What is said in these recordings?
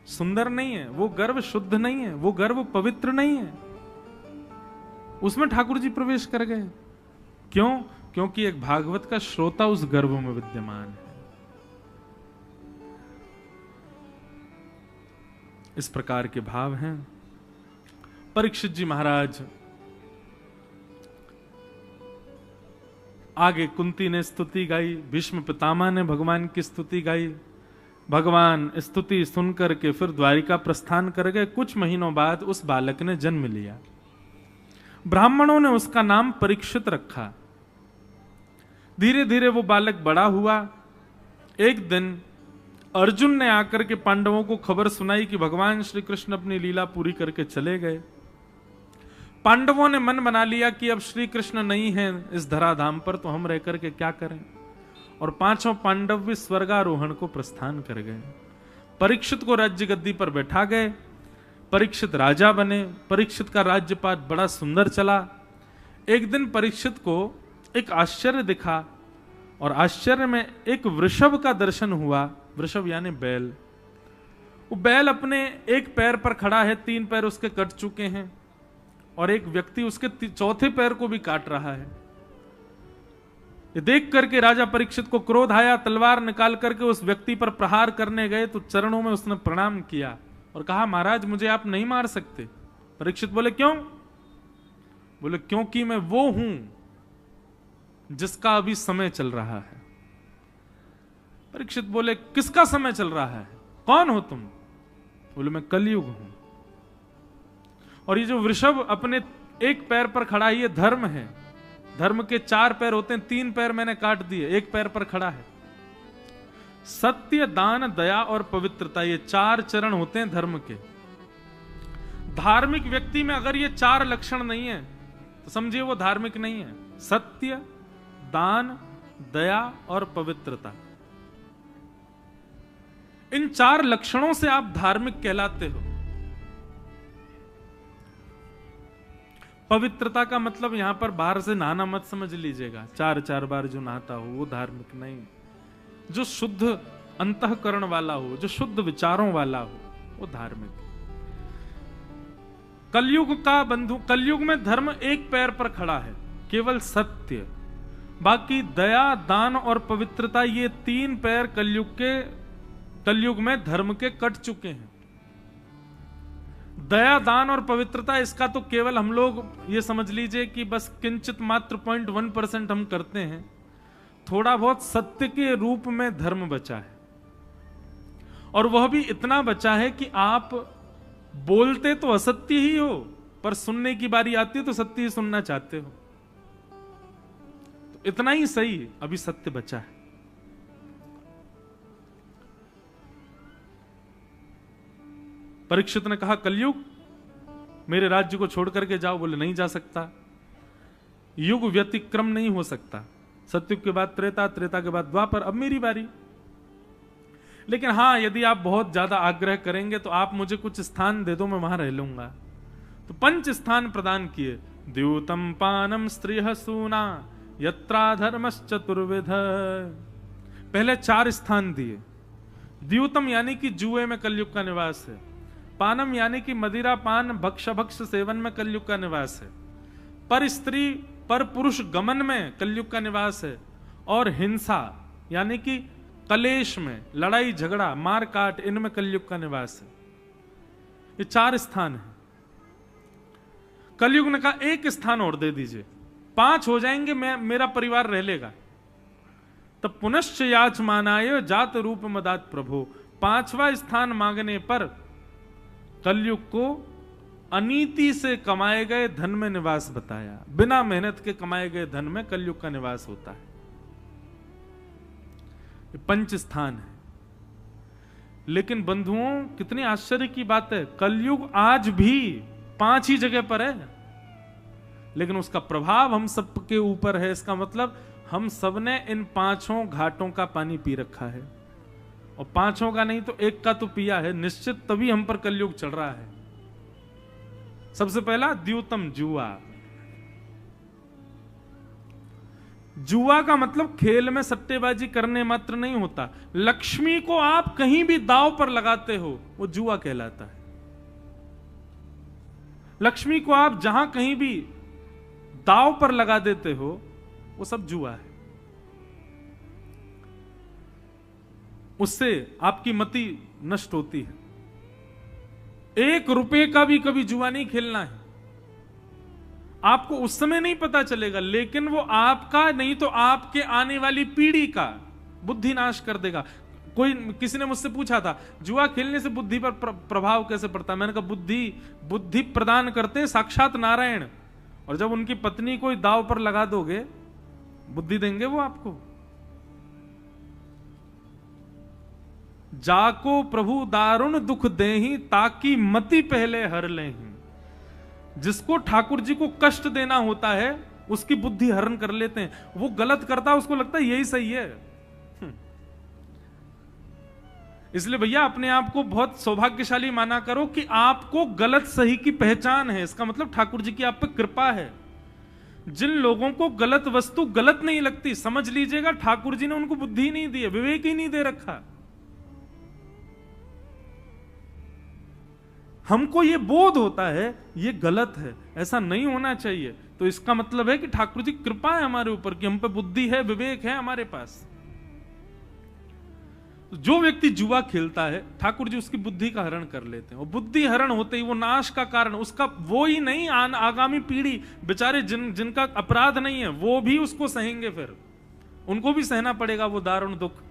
सुंदर नहीं है, वो गर्भ शुद्ध नहीं है, वो गर्भ पवित्र नहीं है। उसमें ठाकुर जी प्रवेश कर गए। क्यों? क्योंकि एक भागवत का श्रोता उस गर्भ में विद्यमान है। इस प्रकार के भाव हैं। परीक्षित जी महाराज आगे कुंती ने स्तुति गाई, भीष्म पितामह ने भगवान की स्तुति गाई। भगवान स्तुति सुनकर के फिर द्वारिका प्रस्थान कर गए। कुछ महीनों बाद उस बालक ने जन्म लिया। ब्राह्मणों ने उसका नाम परीक्षित रखा। धीरे धीरे वो बालक बड़ा हुआ। एक दिन अर्जुन ने आकर के पांडवों को खबर सुनाई कि भगवान श्री कृष्ण अपनी लीला पूरी करके चले गए। पांडवों ने मन बना लिया कि अब श्री कृष्ण नहीं है इस धराधाम पर, तो हम रह करके क्या करें। और पांचों पांडव भी स्वर्गारोहण को प्रस्थान कर गए। परीक्षित को राज्य गद्दी पर बैठा गए। परीक्षित राजा बने। परीक्षित का राज्यपाठ बड़ा सुंदर चला। एक दिन परीक्षित को एक आश्चर्य दिखा और आश्चर्य में एक वृषभ का दर्शन हुआ। वृषभ यानी बैल। वो बैल अपने एक पैर पर खड़ा है, तीन पैर उसके कट चुके हैं और एक व्यक्ति उसके चौथे पैर को भी काट रहा है। ये देख करके राजा परीक्षित को क्रोध आया। तलवार निकाल करके उस व्यक्ति पर प्रहार करने गए तो चरणों में उसने प्रणाम किया और कहा, महाराज मुझे आप नहीं मार सकते। परीक्षित बोले, क्यों? बोले, क्योंकि मैं वो हूं जिसका अभी समय चल रहा है। परीक्षित बोले, किसका समय चल रहा है? कौन हो तुम? बोले, मैं कलयुग हूं। और ये जो वृषभ अपने एक पैर पर खड़ा है, ये धर्म है। धर्म के चार पैर होते हैं, तीन पैर मैंने काट दिए, एक पैर पर खड़ा है। सत्य, दान, दया और पवित्रता, ये चार चरण होते हैं धर्म के। धार्मिक व्यक्ति में अगर ये चार लक्षण नहीं है तो समझिए वो धार्मिक नहीं है। सत्य, दान, दया और पवित्रता, इन चार लक्षणों से आप धार्मिक कहलाते हो। पवित्रता का मतलब यहां पर बाहर से नहाना मत समझ लीजिएगा। चार चार बार जो नहाता हो वो धार्मिक नहीं। जो शुद्ध अंतःकरण वाला हो, जो शुद्ध विचारों वाला हो, वो धार्मिक। कलयुग का बंधु, कलयुग में धर्म एक पैर पर खड़ा है, केवल सत्य। बाकी दया, दान और पवित्रता, ये तीन पैर कलयुग में धर्म के कट चुके हैं। दया, दान और पवित्रता, इसका तो केवल हम लोग ये समझ लीजिए कि बस किंचित मात्र 0.1% हम करते हैं। थोड़ा बहुत सत्य के रूप में धर्म बचा है, और वह भी इतना बचा है कि आप बोलते तो असत्य ही हो, पर सुनने की बारी आती है तो सत्य ही सुनना चाहते हो। तो इतना ही सही अभी सत्य बचा है। परीक्षित ने कहा, कलयुग, मेरे राज्य को छोड़ करके जाओ। बोले, नहीं जा सकता। युग व्यतिक्रम नहीं हो सकता। सतयुग के बाद त्रेता, त्रेता के बाद द्वापर, अब मेरी बारी। लेकिन हां, यदि आप बहुत ज्यादा आग्रह करेंगे तो आप मुझे कुछ स्थान दे दो, मैं वहां रह लूंगा। तो 5 स्थान प्रदान किए। द्यूतम पानम स्त्रियः सूना यत्रा धर्मश्चतुर्विध। पहले 4 स्थान दिए। द्यूतम यानी कि जुए में कलयुग का निवास है। पानम यानी कि मदिरा पान भक्ष सेवन में कलयुग का निवास है। पर स्त्री पर पुरुष गमन में कलयुग का निवास है। और हिंसा यानी कि कलेश में, लड़ाई झगड़ा मार काट, इनमें कलयुग का निवास है। ये 4 स्थान है। कलयुग ने कहा, एक स्थान और दे दीजिए, 5 हो जाएंगे, मेरा परिवार रह लेगा। तब पुनश्च याचमानाय जात रूप मदात प्रभो। 5वां स्थान मांगने पर कलयुग को अनीति से कमाए गए धन में निवास बताया। बिना मेहनत के कमाए गए धन में कलयुग का निवास होता है। ये 5 स्थान है। लेकिन बंधुओं, कितनी आश्चर्य की बात है, कलयुग आज भी 5 ही जगह पर है, लेकिन उसका प्रभाव हम सबके ऊपर है। इसका मतलब हम सबने इन 5 घाटों का पानी पी रखा है, और 5 का नहीं तो 1 का तो पिया है निश्चित, तभी हम पर कलयुग चढ़ रहा है। सबसे पहला द्यूतम, जुआ। जुआ का मतलब खेल में सट्टेबाजी करने मात्र नहीं होता। लक्ष्मी को आप कहीं भी दांव पर लगाते हो वो जुआ कहलाता है। लक्ष्मी को आप जहां कहीं भी दांव पर लगा देते हो वो सब जुआ है। उससे आपकी मति नष्ट होती है। 1 रुपए का भी कभी जुआ नहीं खेलना है। आपको उस समय नहीं पता चलेगा, लेकिन वो आपका नहीं तो आपके आने वाली पीढ़ी का बुद्धि नाश कर देगा। किसी ने मुझसे पूछा था जुआ खेलने से बुद्धि पर प्रभाव कैसे पड़ता है। मैंने कहा बुद्धि प्रदान करते हैं साक्षात नारायण, और जब उनकी पत्नी को दांव पर लगा दोगे बुद्धि देंगे वो आपको। जाको प्रभु दारुण दुख देही ताकि मति पहले हर लेही। जिसको ठाकुर जी को कष्ट देना होता है उसकी बुद्धि हरण कर लेते हैं। वो गलत करता है, उसको लगता है यही सही है। इसलिए भैया अपने आप को बहुत सौभाग्यशाली माना करो कि आपको गलत सही की पहचान है। इसका मतलब ठाकुर जी की आप पे कृपा है। जिन लोगों को गलत वस्तु गलत नहीं लगती, समझ लीजिएगा ठाकुर जी ने उनको बुद्धि नहीं दी है, विवेक ही नहीं दे रखा। हमको ये बोध होता है ये गलत है, ऐसा नहीं होना चाहिए, तो इसका मतलब है कि ठाकुर जी कृपा है हमारे ऊपर कि हम पे बुद्धि है, विवेक है हमारे पास। जो व्यक्ति जुआ खेलता है ठाकुर जी उसकी बुद्धि का हरण कर लेते हैं, और बुद्धि हरण होते ही वो नाश का कारण उसका वो ही नहीं, आगामी पीढ़ी बेचारे जिनका अपराध नहीं है वो भी उसको सहेंगे, फिर उनको भी सहना पड़ेगा वो दारुण दुख।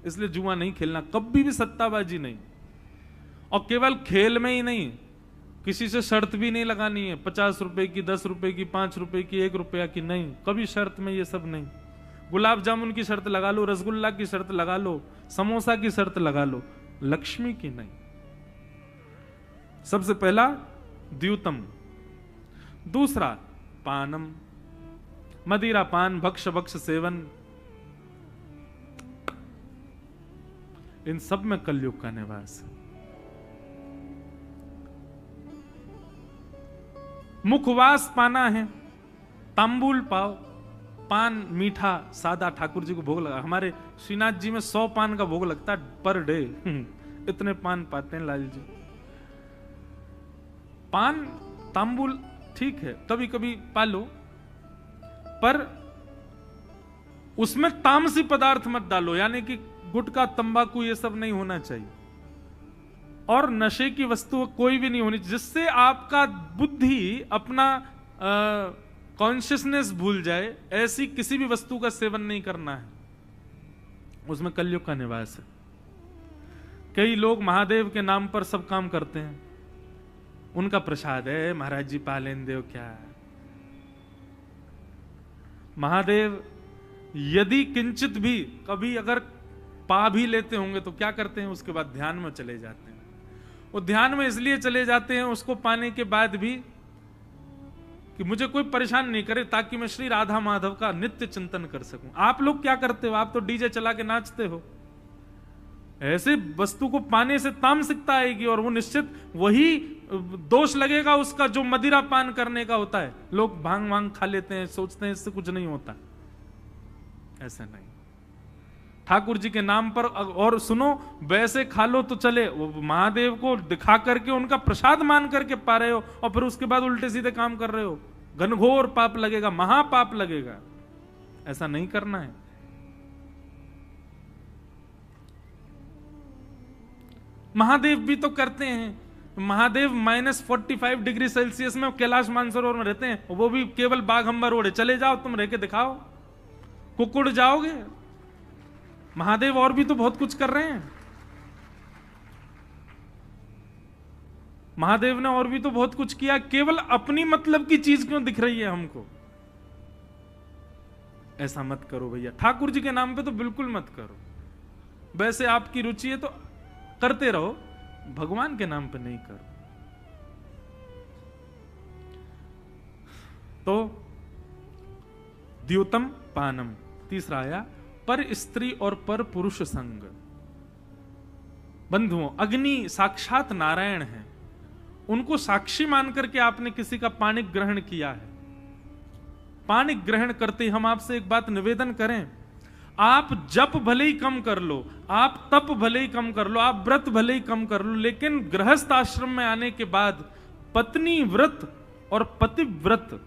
इसलिए जुआ नहीं खेलना, कभी भी सट्टाबाजी नहीं। और केवल खेल में ही नहीं, किसी से शर्त भी नहीं लगानी है 50 रुपए की, 10 रुपए की, 5 रुपए की, 1 रुपया की, नहीं, कभी शर्त में ये सब नहीं। गुलाब जामुन की शर्त लगा लो, रसगुल्ला की शर्त लगा लो, समोसा की शर्त लगा लो, लक्ष्मी की नहीं। सबसे पहला द्यूतम, दूसरा पानम, मदिरा पान भक्ष भक्ष सेवन, इन सब में कलयुग का निवास है। मुखवास पाना है, तांबुल पाओ, पान मीठा सादा ठाकुर जी को भोग लगा। हमारे श्रीनाथ जी में 100 पान का भोग लगता है पर डे। इतने पान पाते हैं लाल जी। पान तांबुल ठीक है कभी कभी पालो, पर उसमें तामसी पदार्थ मत डालो, यानी कि गुटखा तंबाकू ये सब नहीं होना चाहिए, और नशे की वस्तु कोई भी नहीं होनी जिससे आपका बुद्धि अपना कॉन्शियसनेस भूल जाए। ऐसी किसी भी वस्तु का सेवन नहीं करना है, उसमें कलयुग का निवास है। कई लोग महादेव के नाम पर सब काम करते हैं, उनका प्रसाद है महाराज जी पालेन देव, क्या महादेव यदि किंचित भी कभी अगर पा भी लेते होंगे तो क्या करते हैं, उसके बाद ध्यान में चले जाते हैं। वो ध्यान में इसलिए चले जाते हैं उसको पाने के बाद भी कि मुझे कोई परेशान नहीं करे, ताकि मैं श्री राधा माधव का नित्य चिंतन कर सकूं। आप लोग क्या करते हो, आप तो डीजे चला के नाचते हो। ऐसे वस्तु को पाने से तामसिकता आएगी, और वो निश्चित वही दोष लगेगा उसका जो मदिरा पान करने का होता है। लोग भांग वांग खा लेते हैं, सोचते हैं इससे कुछ नहीं होता, ऐसा नहीं। ठाकुर जी के नाम पर, और सुनो वैसे खा लो तो चले, वो महादेव को दिखा करके उनका प्रसाद मान करके पा रहे हो, और फिर उसके बाद उल्टे सीधे काम कर रहे हो, घनघोर पाप लगेगा, महापाप लगेगा। ऐसा नहीं करना है। महादेव भी तो करते हैं, महादेव -45 डिग्री सेल्सियस में कैलाश मानसरोवर में रहते हैं, वो भी केवल बाघंबर ओढ़े। चले जाओ तुम, रह के दिखाओ, कुकुड़ जाओगे। महादेव और भी तो बहुत कुछ कर रहे हैं, महादेव ने और भी तो बहुत कुछ किया, केवल अपनी मतलब की चीज क्यों दिख रही है हमको। ऐसा मत करो भैया, ठाकुर जी के नाम पे तो बिल्कुल मत करो। वैसे आपकी रुचि है तो करते रहो, भगवान के नाम पे नहीं करो। तो द्योतम पानम, तीसरा आया पर स्त्री और पर पुरुष संग। बंधुओं, अग्नि साक्षात नारायण है, उनको साक्षी मान करके आपने किसी का पानी ग्रहण किया है, पानी ग्रहण करते ही हम आपसे एक बात निवेदन करें, आप जप भले ही कम कर लो, आप तप भले ही कम कर लो, आप व्रत भले ही कम कर लो, लेकिन गृहस्थ आश्रम में आने के बाद पत्नी व्रत और पति व्रत,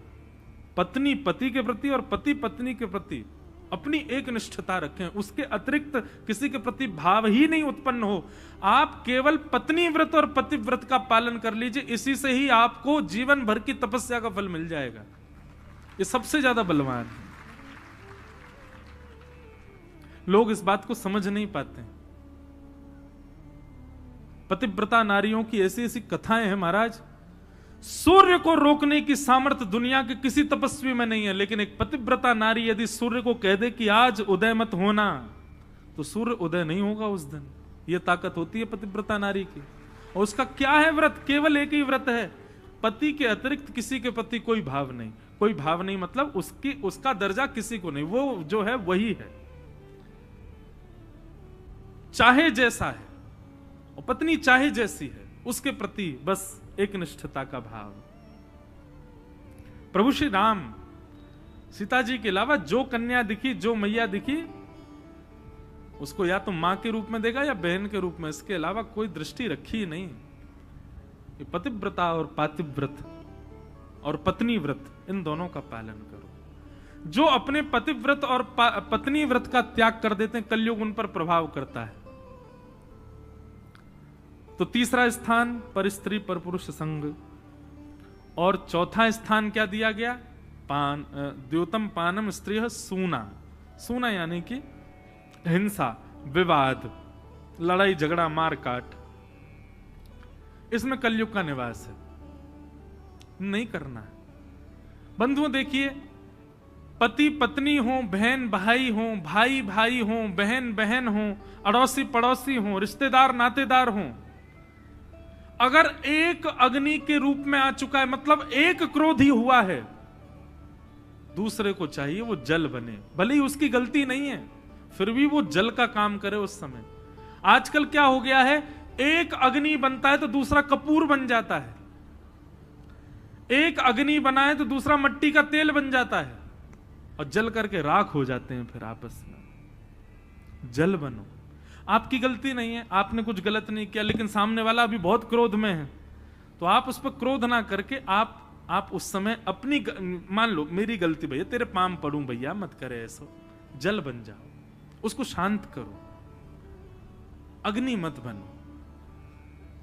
पत्नी पति के प्रति और पति पत्नी के प्रति अपनी एक निष्ठता रखें, उसके अतिरिक्त किसी के प्रति भाव ही नहीं उत्पन्न हो। आप केवल पत्नी व्रत और पति व्रत का पालन कर लीजिए, इसी से ही आपको जीवन भर की तपस्या का फल मिल जाएगा। ये सबसे ज्यादा बलवान है। लोग इस बात को समझ नहीं पाते। पतिव्रता नारियों की ऐसी ऐसी कथाएं हैं महाराज, सूर्य को रोकने की सामर्थ्य दुनिया के किसी तपस्वी में नहीं है, लेकिन एक पतिव्रता नारी यदि सूर्य को कह दे कि आज उदय मत होना, तो सूर्य उदय नहीं होगा उस दिन। यह ताकत होती है पतिव्रता नारी की। और उसका क्या है व्रत? केवल एक ही व्रत है, पति के अतिरिक्त किसी के प्रति कोई भाव नहीं। कोई भाव नहीं मतलब उसका दर्जा किसी को नहीं, वो जो है वही है, चाहे जैसा है, और पत्नी चाहे जैसी है, उसके प्रति बस एक निष्ठता का भाव। प्रभु श्री राम सीता जी के अलावा जो कन्या दिखी, जो मैया दिखी, उसको या तो मां के रूप में देगा या बहन के रूप में, इसके अलावा कोई दृष्टि रखी ही नहीं। ये पतिव्रता और पातिव्रत और पत्नी व्रत, इन दोनों का पालन करो। जो अपने पतिव्रत और पत्नी व्रत का त्याग कर देते हैं, कलयुग उन पर प्रभाव करता है। तो तीसरा स्थान पर स्त्री पर पुरुष संग, और चौथा स्थान क्या दिया गया? द्योतम पानम स्त्रीह सूना। सूना यानी कि हिंसा, विवाद, लड़ाई झगड़ा, मार काट, इसमें कलयुग का निवास है, नहीं करना है। बंधुओं देखिए, पति पत्नी हो, बहन भाई हो, भाई भाई हो, बहन बहन हो, अड़ोसी पड़ोसी हो, रिश्तेदार नातेदार हो, अगर एक अग्नि के रूप में आ चुका है, मतलब एक क्रोध ही हुआ है, दूसरे को चाहिए वो जल बने, भले ही उसकी गलती नहीं है, फिर भी वो जल का काम करे उस समय। आजकल क्या हो गया है, एक अग्नि बनता है तो दूसरा कपूर बन जाता है, एक अग्नि बनाए तो दूसरा मट्टी का तेल बन जाता है, और जल करके राख हो जाते हैं फिर आपस में। जल बनो, आपकी गलती नहीं है, आपने कुछ गलत नहीं किया, लेकिन सामने वाला अभी बहुत क्रोध में है, तो आप उस पर क्रोध ना करके आप उस समय अपनी, मान लो मेरी गलती भैया, तेरे पाम पड़ूं भैया, मत करे ऐसा, जल बन जाओ, उसको शांत करो, अग्नि मत बनो।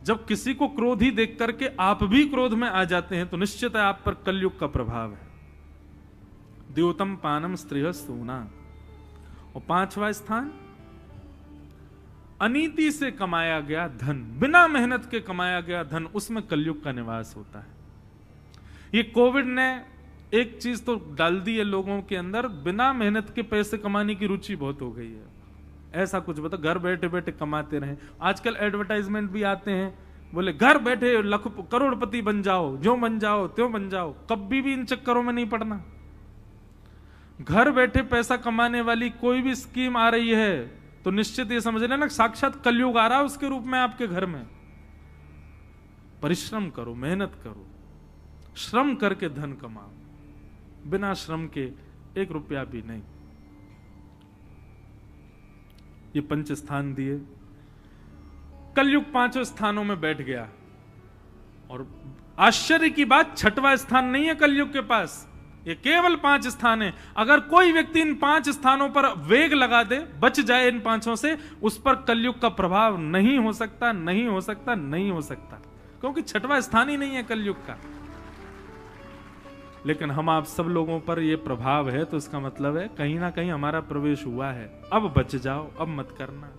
जब किसी को क्रोध ही देख करके आप भी क्रोध में आ जाते हैं, तो निश्चित है आप पर कलयुग का प्रभाव है। द्योतम पानम स्त्रीह सूना। और पांचवा स्थान, अनीति से कमाया गया धन, बिना मेहनत के कमाया गया धन, उसमें कलयुग का निवास होता है। ये कोविड ने एक चीज तो डाल दी है लोगों के अंदर, बिना मेहनत के पैसे कमाने की रुचि बहुत हो गई है। ऐसा कुछ बता, घर बैठे बैठे कमाते रहे। आजकल एडवर्टाइजमेंट भी आते हैं, बोले घर बैठे करोड़पति बन जाओ, जो बन जाओ त्यों बन जाओ। कभी भी इन चक्करों में नहीं पड़ना। घर बैठे पैसा कमाने वाली कोई भी स्कीम आ रही है तो निश्चित ये समझ लेना साक्षात कलयुग आ रहा है उसके रूप में आपके घर में। परिश्रम करो, मेहनत करो, श्रम करके धन कमाओ, बिना श्रम के एक रुपया भी नहीं। ये 5 स्थान दिए। कलयुग 5 स्थानों में बैठ गया, और आश्चर्य की बात 6वां स्थान नहीं है कलयुग के पास, ये केवल 5 स्थान है। अगर कोई व्यक्ति इन 5 स्थानों पर वेग लगा दे, बच जाए इन 5 से, उस पर कलयुग का प्रभाव नहीं हो सकता, नहीं हो सकता, नहीं हो सकता, क्योंकि 6वां स्थान ही नहीं है कलयुग का। लेकिन हम आप सब लोगों पर यह प्रभाव है, तो इसका मतलब है कहीं ना कहीं हमारा प्रवेश हुआ है। अब बच जाओ, अब मत करना।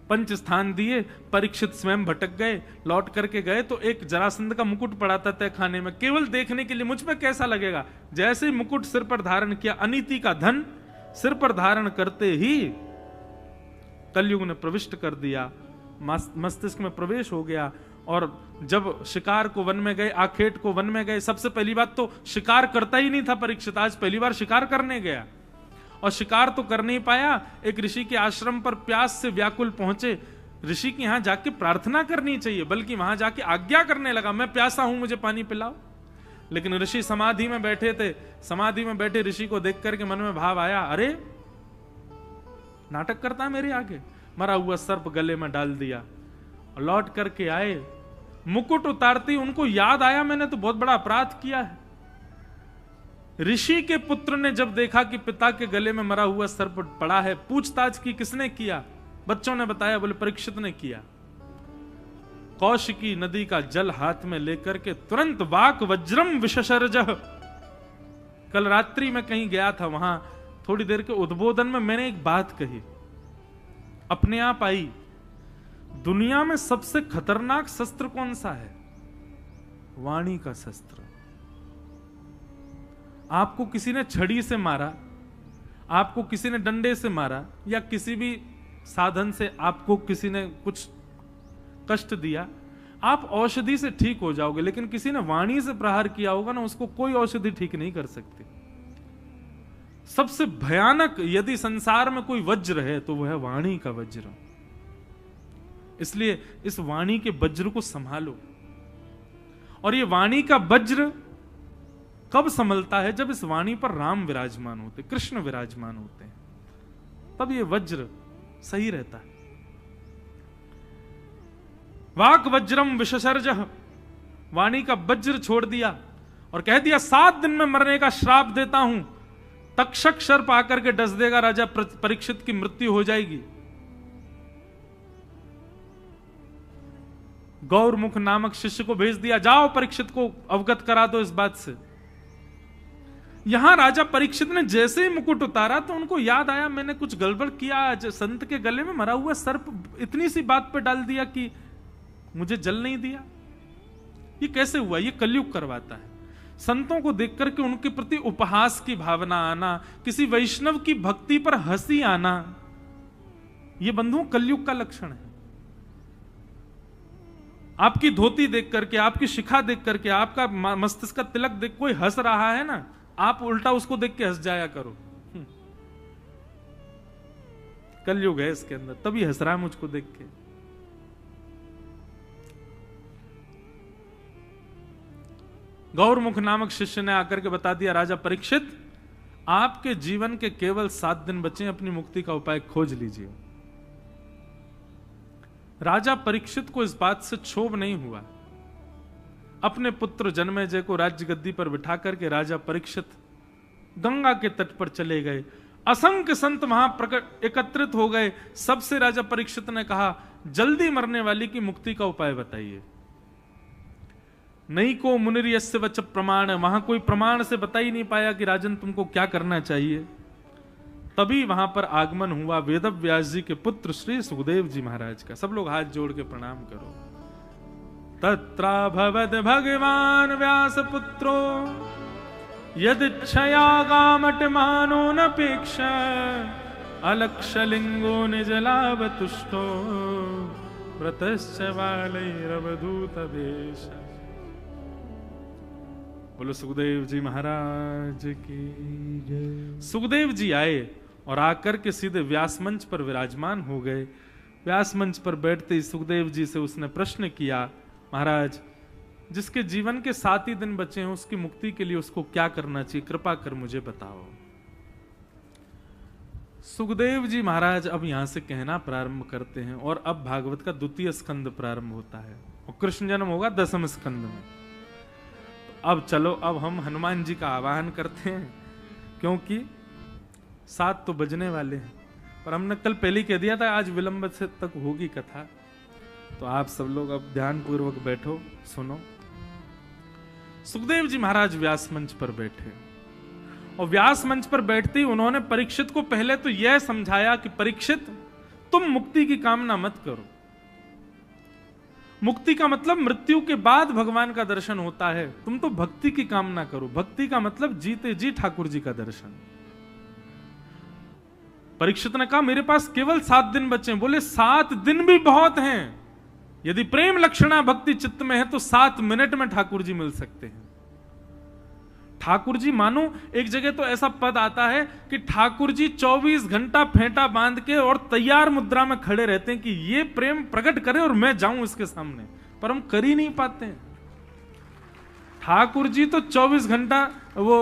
5 स्थान दिए। परीक्षित स्वयं भटक गए, लौट करके गए तो एक जरासंध का मुकुट पड़ा था तय खाने में, केवल देखने के लिए मुझ पे कैसा लगेगा। जैसे ही मुकुट सिर पर धारण किया, अनीति का धन सिर पर धारण करते ही कलयुग ने प्रविष्ट कर दिया, मस्तिष्क में प्रवेश हो गया। और जब शिकार को वन में गए, आखेट को वन में गए, सबसे पहली बात तो शिकार करता ही नहीं था परीक्षित, आज पहली बार शिकार करने गया, और शिकार तो कर नहीं पाया। एक ऋषि के आश्रम पर प्यास से व्याकुल पहुंचे, ऋषि के यहां जाके प्रार्थना करनी चाहिए, बल्कि वहां जाके आज्ञा करने लगा, मैं प्यासा हूं, मुझे पानी पिलाओ। लेकिन ऋषि समाधि में बैठे थे। समाधि में बैठे ऋषि को देख करके मन में भाव आया, अरे नाटक करता है मेरे आगे। मरा हुआ सर्प गले में डाल दिया और लौट करके आए। मुकुट उतारती उनको याद आया, मैंने तो बहुत बड़ा अपराध किया है। ऋषि के पुत्र ने जब देखा कि पिता के गले में मरा हुआ सर्प पड़ा है, पूछताछ की, किसने किया? बच्चों ने बताया, बोले परीक्षित ने किया। कौशिकी नदी का जल हाथ में लेकर के तुरंत वाक वज्रम विशसर्जः। कल रात्रि में कहीं गया था, वहां थोड़ी देर के उद्बोधन में मैंने एक बात कही, अपने आप आई। दुनिया में सबसे खतरनाक शस्त्र कौन सा है? वाणी का शस्त्र। आपको किसी ने छड़ी से मारा, आपको किसी ने डंडे से मारा, या किसी भी साधन से आपको किसी ने कुछ कष्ट दिया, आप औषधि से ठीक हो जाओगे। लेकिन किसी ने वाणी से प्रहार किया होगा ना, उसको कोई औषधि ठीक नहीं कर सकती। सबसे भयानक यदि संसार में कोई वज्र है तो वह है वाणी का वज्र। इसलिए इस वाणी के वज्र को संभालो। और ये वाणी का वज्र कब संभलता है? जब इस वाणी पर राम विराजमान होते, कृष्ण विराजमान होते हैं, तब ये वज्र सही रहता है। वाक वज्रम विशसर्जः, वाणी का वज्र छोड़ दिया और कह दिया 7 दिन में मरने का श्राप देता हूं। तक्षक सर्प आकर के डस देगा, राजा परीक्षित की मृत्यु हो जाएगी। गौरमुख नामक शिष्य को भेज दिया, जाओ परीक्षित को अवगत करा दो इस बात से। यहां राजा परीक्षित ने जैसे ही मुकुट उतारा तो उनको याद आया, मैंने कुछ गड़बड़ किया, संत के गले में मरा हुआ सर्प इतनी सी बात पे डाल दिया कि मुझे जल नहीं दिया। ये कैसे हुआ? ये कलयुग करवाता है। संतों को देख करके उनके प्रति उपहास की भावना आना, किसी वैष्णव की भक्ति पर हंसी आना, ये बंधुओं कलयुग का लक्षण है। आपकी धोती देख करके, आपकी शिखा देख करके, आपका मस्तिष्क का तिलक देख कोई हंस रहा है ना, आप उल्टा उसको देख के हंस जाया करो। कलयुग है इसके अंदर, तभी हंस रहा है मुझको देख के। गौरमुख नामक शिष्य ने आकर के बता दिया, राजा परीक्षित आपके जीवन के केवल 7 दिन बचे, अपनी मुक्ति का उपाय खोज लीजिए। राजा परीक्षित को इस बात से क्षोभ नहीं हुआ। अपने पुत्र जन्मेजय को राज्य गद्दी पर बिठा करके राजा परीक्षित गंगा के तट पर चले गए। असंख्य संत वहां एकत्रित हो गए। सबसे राजा परीक्षित ने कहा, जल्दी मरने वाली की मुक्ति का उपाय बताइए। नहीं को मुनिर्यस्य वच प्रमाण, वहां कोई प्रमाण से बता ही नहीं पाया कि राजन तुमको क्या करना चाहिए। तभी वहां पर आगमन हुआ वेदव्यास जी के पुत्र श्री सुखदेव जी महाराज का। सब लोग हाथ जोड़ के प्रणाम करो। तत्राभवद भगवान व्यास पुत्रो यदिच्छया गामट मानो नपेक्ष अलक्षलिंगो निजलाभ तुष्टो व्रतश्च बालैरवधूत वेश। बोलो सुखदेव जी महाराज की जय। सुखदेव जी आए और आकर के सीधे व्यास मंच पर विराजमान हो गए। व्यास मंच पर बैठते ही सुखदेव जी से उसने प्रश्न किया, महाराज जिसके जीवन के 7 ही दिन बचे हैं उसकी मुक्ति के लिए उसको क्या करना चाहिए, कृपा कर मुझे बताओ। सुखदेव जी महाराज अब यहां से कहना प्रारंभ करते हैं और अब भागवत का 2वां स्कंद प्रारंभ होता है और कृष्ण जन्म होगा 10वें स्कंद में। तो अब चलो, अब हम हनुमान जी का आवाहन करते हैं, क्योंकि 7 तो बजने वाले हैं। पर हमने कल पहले ही कह दिया था आज विलंब से तक होगी कथा। तो आप सब लोग अब ध्यान पूर्वक बैठो, सुनो। सुखदेव जी महाराज व्यास मंच पर बैठे और व्यास मंच पर बैठते ही उन्होंने परीक्षित को पहले तो यह समझाया कि परीक्षित तुम मुक्ति की कामना मत करो। मुक्ति का मतलब मृत्यु के बाद भगवान का दर्शन होता है। तुम तो भक्ति की कामना करो। भक्ति का मतलब जीते जी ठाकुर जी का दर्शन। परीक्षित ने कहा मेरे पास केवल 7 दिन बचे। बोले 7 दिन भी बहुत हैं। यदि प्रेम लक्षणा भक्ति चित्त में है तो 7 मिनट में ठाकुर जी मिल सकते हैं। ठाकुर जी मानो एक जगह तो ऐसा पद आता है कि ठाकुर जी 24 घंटा फेंटा बांध के और तैयार मुद्रा में खड़े रहते हैं कि ये प्रेम प्रकट करे और मैं जाऊं इसके सामने, पर हम कर ही नहीं पाते हैं। ठाकुर जी तो 24 घंटा वो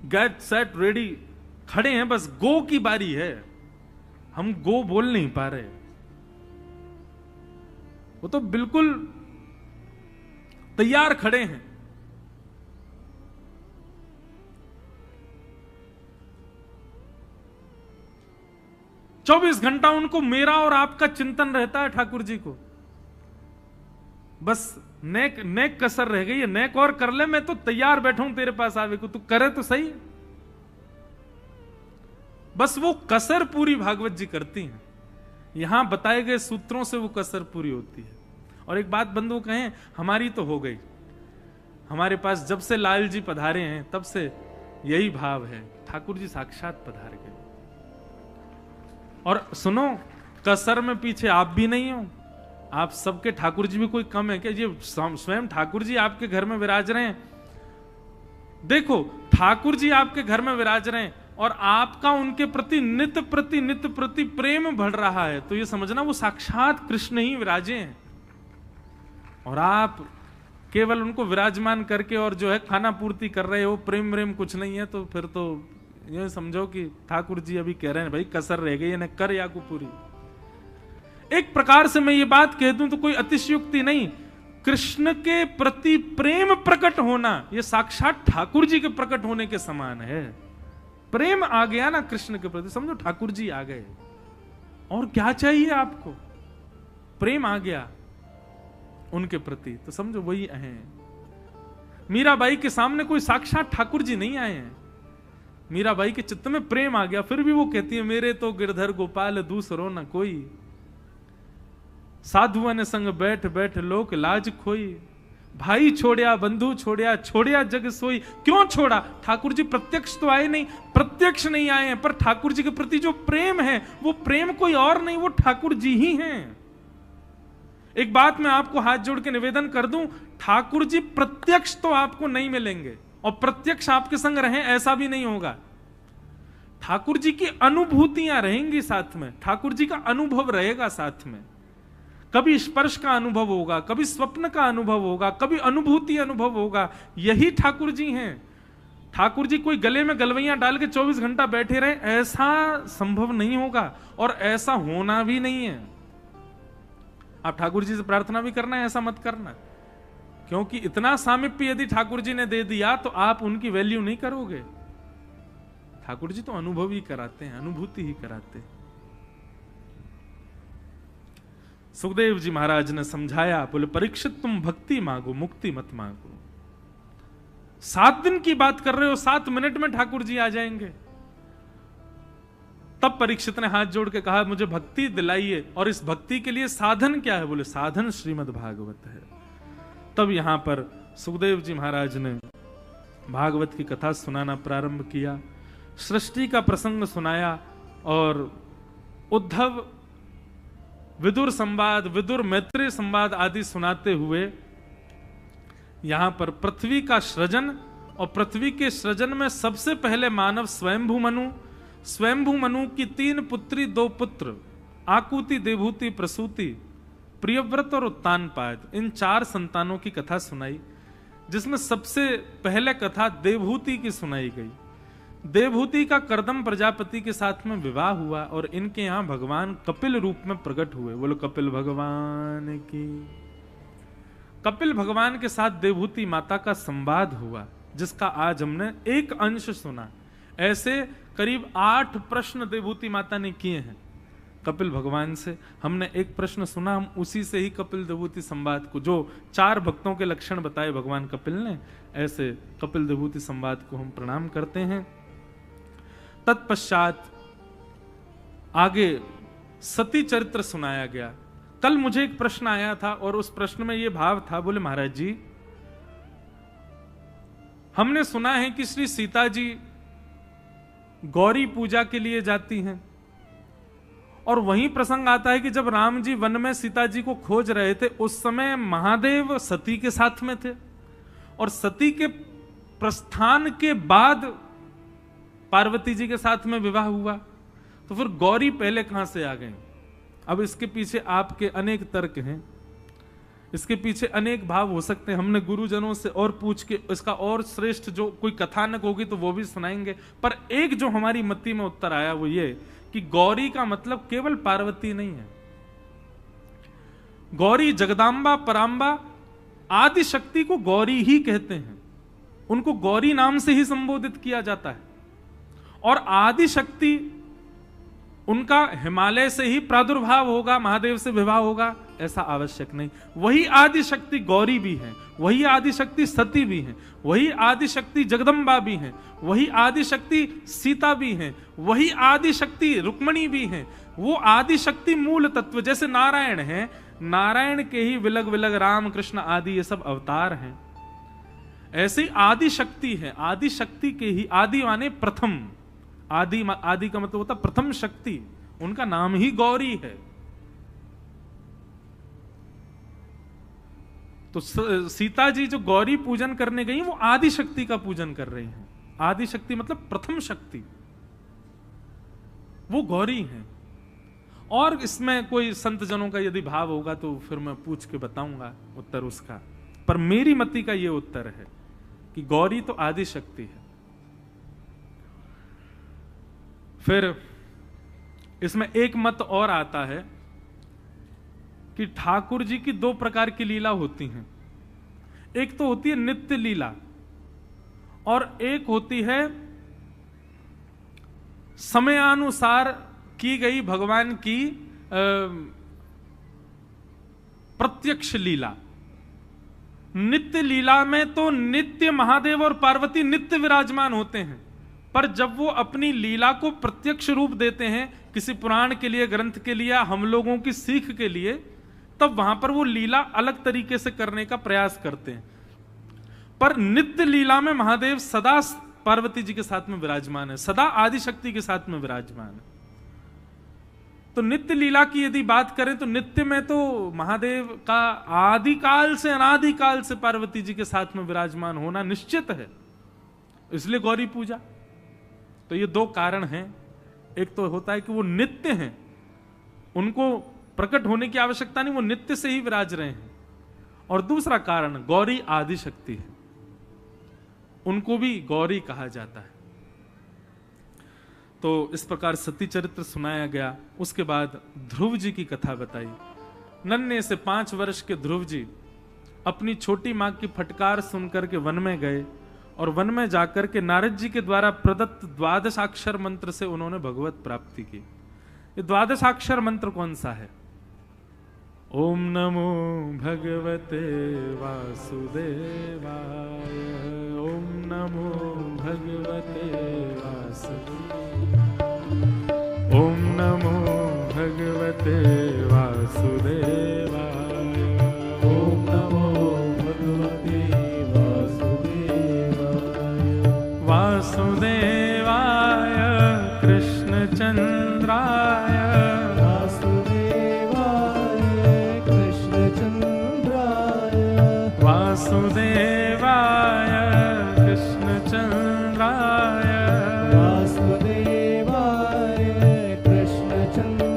गेट सेट रेडी खड़े हैं, बस गो की बारी है, हम गो बोल नहीं पा रहे। वो तो बिल्कुल तैयार खड़े हैं। चौबीस घंटा उनको मेरा और आपका चिंतन रहता है ठाकुर जी को। बस नेक नेक कसर रह गई है, नेक और कर ले, मैं तो तैयार बैठा हूं तेरे पास आवे को, तू करे तो सही। बस वो कसर पूरी भागवत जी करती हैं, यहां बताए गए सूत्रों से वो कसर पूरी होती है। और एक बात बंधु कहें, हमारी तो हो गई, हमारे पास जब से लाल जी पधारे हैं तब से यही भाव है, ठाकुर जी साक्षात पधार गए। और सुनो, कसर में पीछे आप भी नहीं हो, आप सबके ठाकुर जी भी कोई कम है क्या? ये स्वयं ठाकुर जी आपके घर में विराज रहे हैं। देखो, ठाकुर जी आपके घर में विराज रहे हैं और आपका उनके प्रति नित्य प्रति प्रेम बढ़ रहा है, तो ये समझना वो साक्षात कृष्ण ही विराजे हैं। और आप केवल उनको विराजमान करके और जो है खाना पूर्ति कर रहे हो, प्रेम प्रेम कुछ नहीं है, तो फिर तो ये समझो कि ठाकुर जी अभी कह रहे हैं भाई कसर रह गई है ना, कर या को पूरी। एक प्रकार से मैं ये बात कह दूं तो कोई अतिशयोक्ति नहीं, कृष्ण के प्रति प्रेम प्रकट होना ये साक्षात ठाकुर जी के प्रकट होने के समान है। प्रेम आ गया ना कृष्ण के प्रति, समझो ठाकुर जी आ गए, और क्या चाहिए आपको? प्रेम आ गया उनके प्रति, तो समझो वही हैं। मीराबाई के सामने कोई साक्षात ठाकुर जी नहीं आए हैं, मीराबाई के चित्त में प्रेम आ गया, फिर भी वो कहती है मेरे तो गिरधर गोपाल दूसरो न कोई, साधुअन संग बैठ बैठ लोक लाज खोई, भाई छोड़िया बंधु छोड़िया छोड़िया जग सोई। क्यों छोड़ा? ठाकुर जी प्रत्यक्ष तो आए नहीं, प्रत्यक्ष नहीं आए हैं, पर ठाकुर जी के प्रति जो प्रेम है वो प्रेम कोई और नहीं, वो ठाकुर जी ही हैं। एक बात मैं आपको हाथ जोड़ के निवेदन कर दूं, ठाकुर जी प्रत्यक्ष तो आपको नहीं मिलेंगे और प्रत्यक्ष आपके संग रहें ऐसा भी नहीं होगा। ठाकुर जी की अनुभूतियां रहेंगी साथ में, ठाकुर जी का अनुभव रहेगा साथ में। कभी स्पर्श का अनुभव होगा, कभी स्वप्न का अनुभव होगा, कभी अनुभूति अनुभव होगा, यही ठाकुर जी हैं। ठाकुर जी कोई गले में गलवैयां डाल के 24 घंटा बैठे रहे, ऐसा संभव नहीं होगा और ऐसा होना भी नहीं है। आप ठाकुर जी से प्रार्थना भी करना है, ऐसा मत करना, क्योंकि इतना सामिप्य यदि ठाकुर जी ने दे दिया तो आप उनकी वैल्यू नहीं करोगे। ठाकुर जी तो अनुभव ही कराते हैं, अनुभूति ही कराते हैं। सुखदेव जी महाराज ने समझाया, बोले परीक्षित तुम भक्ति मांगो, मुक्ति मत मांगो। 7 दिन की बात कर रहे हो, 7 मिनट में ठाकुर जी आ जाएंगे। तब परीक्षित ने हाथ जोड़ के कहा मुझे भक्ति दिलाइए, और इस भक्ति के लिए साधन क्या है? बोले साधन श्रीमद् भागवत है। तब यहां पर सुखदेव जी महाराज ने भागवत की कथा सुनाना प्रारंभ किया, सृष्टि का प्रसंग सुनाया और उद्धव विदुर संवाद, विदुर मैत्रेय संवाद आदि सुनाते हुए यहां पर पृथ्वी का सृजन, और पृथ्वी के सृजन में सबसे पहले मानव स्वयंभू मनु, स्वयंभू मनु की 3 पुत्री 2 पुत्र, आकुति, देवहूति, प्रसूति, प्रियव्रत और उत्तानपाद, इन 4 संतानों की कथा सुनाई, जिसमें सबसे पहले कथा देवहूति की सुनाई गई। देवहूति का कर्दम प्रजापति के साथ में विवाह हुआ और इनके यहां भगवान कपिल रूप में प्रकट हुए। बोलो कपिल भगवान की। कपिल भगवान के साथ देवहूति माता का संवाद हुआ, जिसका आज हमने एक अंश सुना। ऐसे करीब 8 प्रश्न देवहूति माता ने किए हैं कपिल भगवान से। हमने एक प्रश्न सुना, हम उसी से ही कपिल देवहूति संवाद को, जो 4 भक्तों के लक्षण बताए भगवान कपिल ने, ऐसे कपिल देवहूति संवाद को हम प्रणाम करते हैं। तत्पश्चात आगे सती चरित्र सुनाया गया। कल मुझे एक प्रश्न आया था और उस प्रश्न में यह भाव था, बोले महाराज जी हमने सुना है कि श्री सीता जी गौरी पूजा के लिए जाती हैं, और वहीं प्रसंग आता है कि जब राम जी वन में सीता जी को खोज रहे थे उस समय महादेव सती के साथ में थे, और सती के प्रस्थान के बाद पार्वती जी के साथ में विवाह हुआ, तो फिर गौरी पहले कहां से आ गई? अब इसके पीछे आपके अनेक तर्क हैं, इसके पीछे अनेक भाव हो सकते हैं। हमने गुरुजनों से और पूछ के इसका और श्रेष्ठ जो कोई कथानक होगी तो वो भी सुनाएंगे, पर एक जो हमारी मति में उत्तर आया वो ये कि गौरी का मतलब केवल पार्वती नहीं है। गौरी जगदांबा परांबा आदि शक्ति को गौरी ही कहते हैं, उनको गौरी नाम से ही संबोधित किया जाता है। और आदि शक्ति उनका हिमालय से ही प्रादुर्भाव होगा, महादेव से विवाह होगा, ऐसा आवश्यक नहीं। वही आदि शक्ति गौरी भी है, वही आदि शक्ति सती भी है, वही आदि शक्ति जगदम्बा भी है, वही आदि शक्ति सीता भी है, वही आदि शक्ति रुक्मणी भी है। वो आदि शक्ति मूल तत्व, जैसे नारायण है, नारायण के ही विलग विलग राम कृष्ण आदि ये सब अवतार हैं, ऐसे ही आदि शक्ति है। आदि शक्ति के ही, आदि माने प्रथम, आदि आदि का मतलब होता प्रथम शक्ति, उनका नाम ही गौरी है। तो सीता जी जो गौरी पूजन करने गई वो आदि शक्ति का पूजन कर रही हैं। आदि शक्ति मतलब प्रथम शक्ति, वो गौरी हैं। और इसमें कोई संत जनों का यदि भाव होगा तो फिर मैं पूछ के बताऊंगा उत्तर उसका, पर मेरी मति का ये उत्तर है कि गौरी तो आदि शक्ति है। फिर इसमें एक मत और आता है कि ठाकुर जी की दो प्रकार की लीला होती हैं। एक तो होती है नित्य लीला और एक होती है समयानुसार की गई भगवान की प्रत्यक्ष लीला। नित्य लीला में तो नित्य महादेव और पार्वती नित्य विराजमान होते हैं, पर जब वो अपनी लीला को प्रत्यक्ष रूप देते हैं किसी पुराण के लिए, ग्रंथ के लिए, हम लोगों की सीख के लिए, तब वहां पर वो लीला अलग तरीके से करने का प्रयास करते हैं। पर नित्य लीला में महादेव सदा पार्वती जी के साथ में विराजमान है, सदा आदि शक्ति के साथ में विराजमान है। तो नित्य लीला की यदि बात करें तो नित्य में तो महादेव का आदिकाल से अनादिकाल से पार्वती जी के साथ में विराजमान होना निश्चित है, इसलिए गौरी पूजा। तो ये दो कारण हैं, एक तो होता है कि वो नित्य हैं, उनको प्रकट होने की आवश्यकता नहीं, वो नित्य से ही विराज रहे हैं। और दूसरा कारण गौरी आदि शक्ति है, उनको भी गौरी कहा जाता है। तो इस प्रकार सती चरित्र सुनाया गया। उसके बाद ध्रुव जी की कथा बताई। नन्हे से 5 वर्ष के ध्रुव जी अपनी छोटी मां की फटकार सुनकर के वन में गए और वन में जाकर के नारद जी के द्वारा प्रदत्त 12 मंत्र से उन्होंने भगवत प्राप्ति की। ये 12 मंत्र कौन सा है? ओम नमो भगवते वासुदेवाय, ओम नमो भगवते वासुदेवाय, ओम नमो भगवते वासुदेवाय, ओम नमो भगवते वासुदेवाय, वासुदेवाय कृष्णचंद्राय, वासुदेवाय कृष्णचंद्राय, वासुदेवाय कृष्णचंद्राय,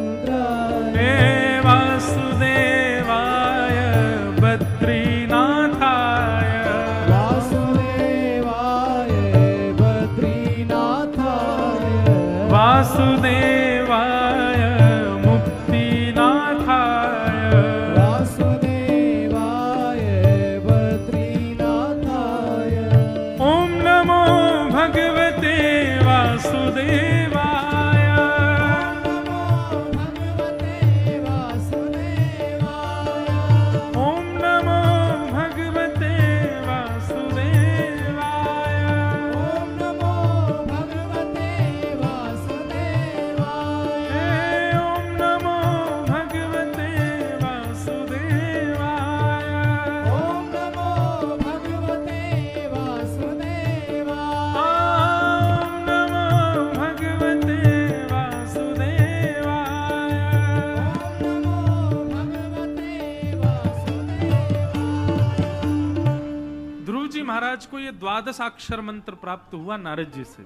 महाराज को ये 12 अक्षर मंत्र प्राप्त हुआ नारद जी से।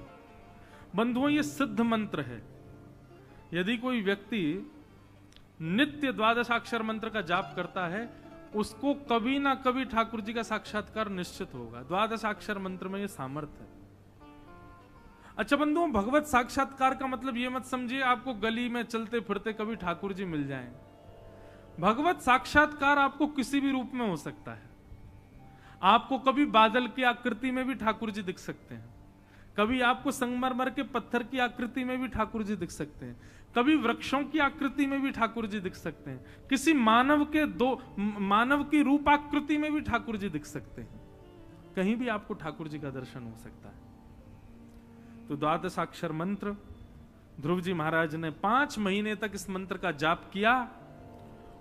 बंधुओं, ये सिद्ध मंत्र है। यदि कोई व्यक्ति नित्य 12 अक्षर मंत्र का जाप करता है, उसको कभी ना कभी ठाकुर जी का साक्षात्कार निश्चित होगा। 12 अक्षर मंत्र में ये सामर्थ्य है। अच्छा बंधुओं, भगवत साक्षात्कार का मतलब ये मत समझिए आपको गली में चलते फिरते कभी ठाकुर जी मिल जाएं। भगवत साक्षात्कार आपको किसी भी रूप में हो सकता है। आपको कभी बादल की आकृति में भी ठाकुर जी दिख सकते हैं, कभी आपको संगमरमर के पत्थर की आकृति में भी ठाकुर जी दिख सकते हैं, कभी वृक्षों की आकृति में भी ठाकुर जी दिख सकते हैं, किसी मानव की रूप आकृति में भी ठाकुर जी दिख सकते हैं। कहीं भी आपको ठाकुर जी का दर्शन हो सकता है। तो 12 अक्षर मंत्र ध्रुव जी महाराज ने 5 महीने तक इस मंत्र का जाप किया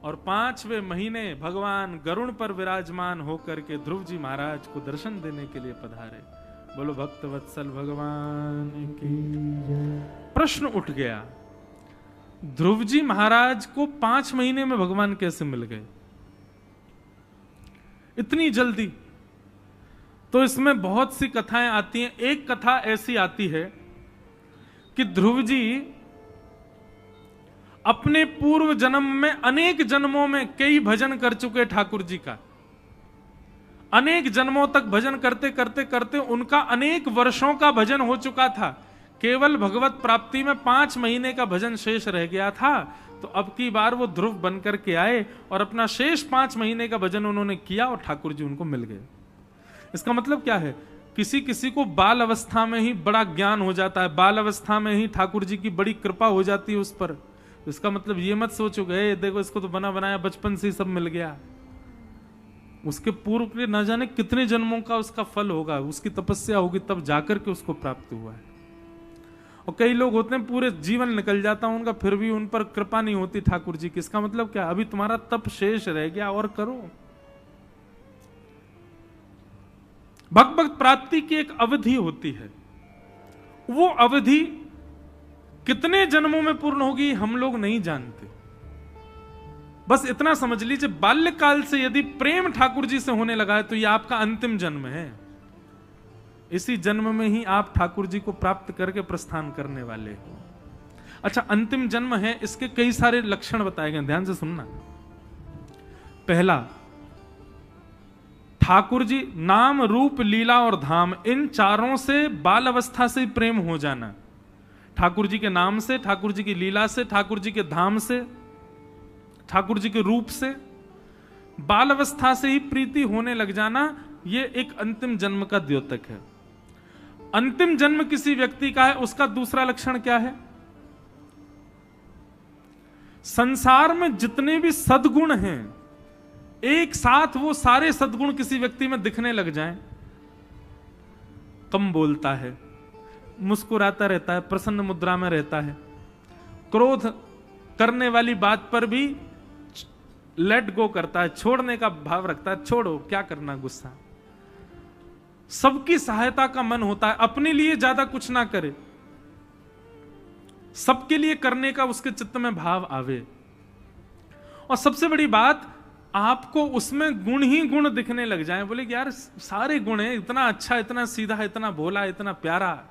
और 5वें महीने भगवान गरुड़ पर विराजमान होकर के ध्रुव जी महाराज को दर्शन देने के लिए पधारे। बोलो भक्त वत्सल भगवान की। प्रश्न उठ गया, ध्रुव जी महाराज को 5 महीने में भगवान कैसे मिल गए इतनी जल्दी? तो इसमें बहुत सी कथाएं आती हैं। एक कथा ऐसी आती है कि ध्रुव जी अपने पूर्व जन्म में, अनेक जन्मों में कई भजन कर चुके ठाकुर जी का। अनेक जन्मों तक भजन करते करते करते उनका अनेक वर्षों का भजन हो चुका था। केवल भगवत प्राप्ति में 5 महीने का भजन शेष रह गया था। तो अब की बार वो ध्रुव बनकर के आए और अपना शेष 5 महीने का भजन उन्होंने किया और ठाकुर जी उनको मिल गए। इसका मतलब क्या है? किसी किसी को बाल अवस्था में ही बड़ा ज्ञान हो जाता है, बाल अवस्था में ही ठाकुर जी की बड़ी कृपा हो जाती है उस पर। इसका मतलब ये मत सोचो गए देखो इसको तो बना बनाया बचपन से ही सब मिल गया। उसके पूर्व के न जाने कितने जन्मों का उसका फल होगा, उसकी तपस्या होगी तब जाकर के उसको प्राप्त हुआ है। और कई लोग होते हैं पूरे जीवन निकल जाता है उनका, फिर भी उन पर कृपा नहीं होती ठाकुर जी की। इसका मतलब क्या? अभी तुम्हारा तप शेष रह गया और करो। भगवत प्राप्ति की एक अवधि होती है, वो अवधि कितने जन्मों में पूर्ण होगी हम लोग नहीं जानते। बस इतना समझ लीजिए, बाल्यकाल से यदि प्रेम ठाकुर जी से होने लगा है तो ये आपका अंतिम जन्म है। इसी जन्म में ही आप ठाकुर जी को प्राप्त करके प्रस्थान करने वाले हो। अच्छा, अंतिम जन्म है, इसके कई सारे लक्षण बताए गए, ध्यान से सुनना। पहला, ठाकुर जी नाम रूप लीला और धाम, इन चारों से बाल अवस्था से प्रेम हो जाना। ठाकुर जी के नाम से, ठाकुर जी की लीला से, ठाकुर जी के धाम से, ठाकुर जी के रूप से, बाल अवस्था से ही प्रीति होने लग जाना, यह एक अंतिम जन्म का द्योतक है। अंतिम जन्म किसी व्यक्ति का है, उसका दूसरा लक्षण क्या है? संसार में जितने भी सद्गुण हैं एक साथ वो सारे सद्गुण किसी व्यक्ति में दिखने लग जाएं। कम बोलता है, मुस्कुराता रहता है, प्रसन्न मुद्रा में रहता है, क्रोध करने वाली बात पर भी लेट गो करता है, छोड़ने का भाव रखता है, छोड़ो क्या करना गुस्सा। सबकी सहायता का मन होता है, अपने लिए ज्यादा कुछ ना करे, सबके लिए करने का उसके चित्त में भाव आवे। और सबसे बड़ी बात, आपको उसमें गुण ही गुण दिखने लग जाएं। बोले यार सारे गुण हैं, इतना अच्छा, इतना सीधा, इतना भोला, इतना प्यारा,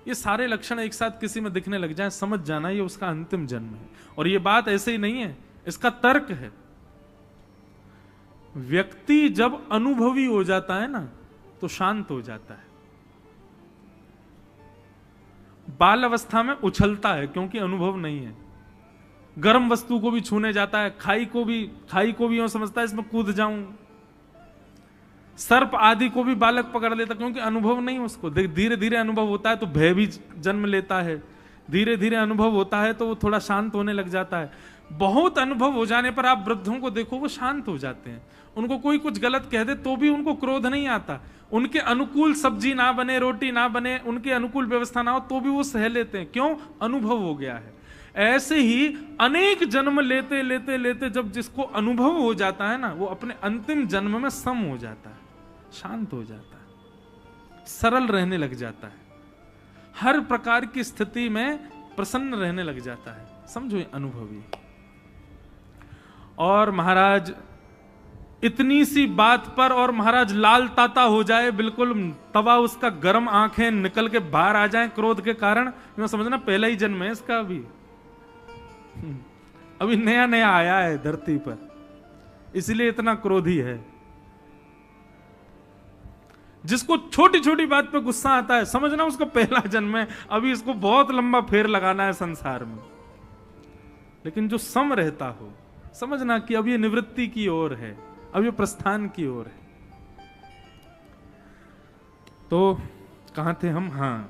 ये सारे लक्षण एक साथ किसी में दिखने लग जाएं, समझ जाना ये उसका अंतिम जन्म है। और ये बात ऐसे ही नहीं है, इसका तर्क है। व्यक्ति जब अनुभवी हो जाता है ना तो शांत हो जाता है। बाल अवस्था में उछलता है क्योंकि अनुभव नहीं है, गर्म वस्तु को भी छूने जाता है, खाई को भी यूं समझता है इसमें कूद जाऊं, सर्प आदि को भी बालक पकड़ लेता क्योंकि अनुभव नहीं उसको। धीरे धीरे अनुभव होता है तो भय भी जन्म लेता है, धीरे धीरे अनुभव होता है तो वो थोड़ा शांत होने लग जाता है। बहुत अनुभव हो जाने पर आप वृद्धों को देखो, वो शांत हो जाते हैं। उनको कोई कुछ गलत कह दे तो भी उनको क्रोध नहीं आता, उनके अनुकूल सब्जी ना बने, रोटी ना बने, उनके अनुकूल व्यवस्था ना हो तो भी वो सह लेते हैं। क्यों? अनुभव हो गया है। ऐसे ही अनेक जन्म लेते लेते लेते जब जिसको अनुभव हो जाता है ना, वो अपने अंतिम जन्म में सम हो जाता है, शांत हो जाता है, सरल रहने लग जाता है, हर प्रकार की स्थिति में प्रसन्न रहने लग जाता है। समझो ये अनुभवी। और महाराज इतनी सी बात पर और महाराज लाल ताता हो जाए, बिल्कुल तवा उसका गर्म, आंखें निकल के बाहर आ जाएं क्रोध के कारण, यूं समझना पहला ही जन्म है इसका, अभी नया नया आया है धरती पर, इसलिए इतना क्रोधी है। जिसको छोटी छोटी बात पे गुस्सा आता है, समझना उसका पहला जन्म है, अभी इसको बहुत लंबा फेर लगाना है संसार में। लेकिन जो सम रहता हो, समझना कि अब ये निवृत्ति की ओर है, अब ये प्रस्थान की ओर है। तो कहां थे हम? हाँ,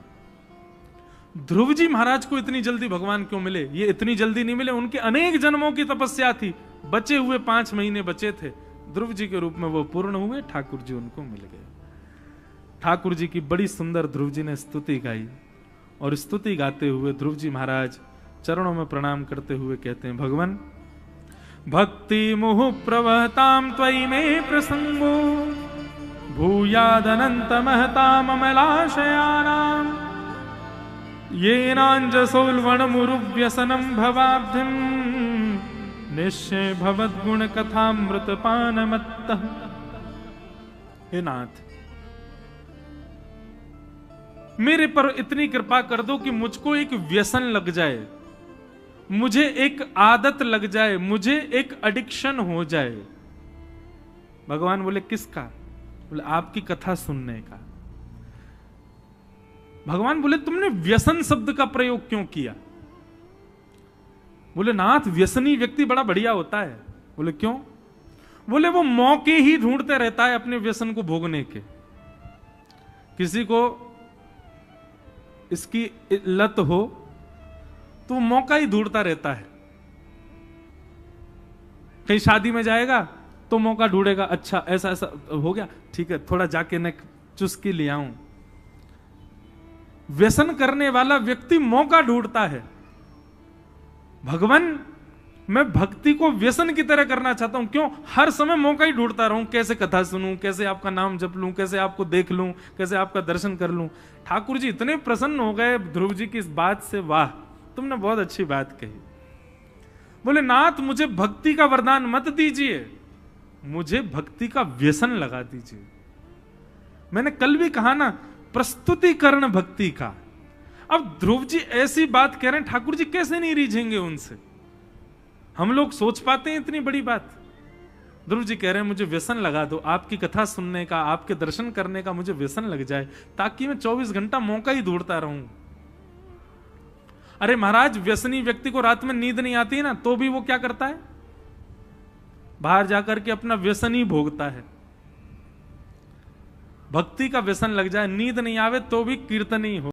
ध्रुव जी महाराज को इतनी जल्दी भगवान क्यों मिले? ये इतनी जल्दी नहीं मिले, उनके अनेक जन्मों की तपस्या थी, बचे हुए 5 महीने बचे थे, ध्रुव जी के रूप में वो पूर्ण हुए, ठाकुर जी उनको मिल गए। ठाकुर जी की बड़ी सुंदर ध्रुव जी ने स्तुति गाई, और स्तुति गाते हुए ध्रुव जी महाराज चरणों में प्रणाम करते हुए कहते हैं, भगवान भक्ति मुहु प्रवहताम त्वयि में प्रसंगो भूयादनंत महताम अमलाशयानाम येनांजसोल्वणमुरुव्यसनं भवाब्धिं निश्चय भवद्गुण कथामृतपानमत्तः। हे नाथ, मेरे पर इतनी कृपा कर दो कि मुझको एक व्यसन लग जाए, मुझे एक आदत लग जाए, मुझे एक एडिक्शन हो जाए। भगवान बोले किसका? बोले आपकी कथा सुनने का। भगवान बोले तुमने व्यसन शब्द का प्रयोग क्यों किया? बोले नाथ, व्यसनी व्यक्ति बड़ा बढ़िया होता है। बोले क्यों? बोले वो मौके ही ढूंढते रहता है अपने व्यसन को भोगने के। किसी को इसकी लत हो तो वो मौका ही ढूंढता रहता है। कहीं शादी में जाएगा तो मौका ढूंढेगा, अच्छा ऐसा ऐसा हो गया, ठीक है थोड़ा जाके न चुस्की ले आऊं। व्यसन करने वाला व्यक्ति मौका ढूंढता है। भगवान, मैं भक्ति को व्यसन की तरह करना चाहता हूं। क्यों? हर समय मौका ही ढूंढता रहूं, कैसे कथा सुनूं, कैसे आपका नाम जप लूं, कैसे आपको देख लूं, कैसे आपका दर्शन कर लूं। ठाकुर जी इतने प्रसन्न हो गए ध्रुव जी की इस बात से, वाह तुमने बहुत अच्छी बात कही। बोले नाथ, मुझे भक्ति का वरदान मत दीजिए, मुझे भक्ति का व्यसन लगा दीजिए। मैंने कल भी कहा ना, प्रस्तुतिकरण भक्ति का। अब ध्रुव जी ऐसी बात कह रहे हैं, ठाकुर जी कैसे नहीं रीझेंगे उनसे? हम लोग सोच पाते हैं इतनी बड़ी बात? ध्रुव जी कह रहे हैं मुझे व्यसन लगा दो, आपकी कथा सुनने का, आपके दर्शन करने का मुझे व्यसन लग जाए, ताकि मैं 24 घंटा मौका ही ढूंढता रहूं। अरे महाराज, व्यसनी व्यक्ति को रात में नींद नहीं आती है ना, तो भी वो क्या करता है? बाहर जाकर के अपना व्यसन ही भोगता है। भक्ति का व्यसन लग जाए, नींद नहीं आवे तो भी कीर्तन ही हो।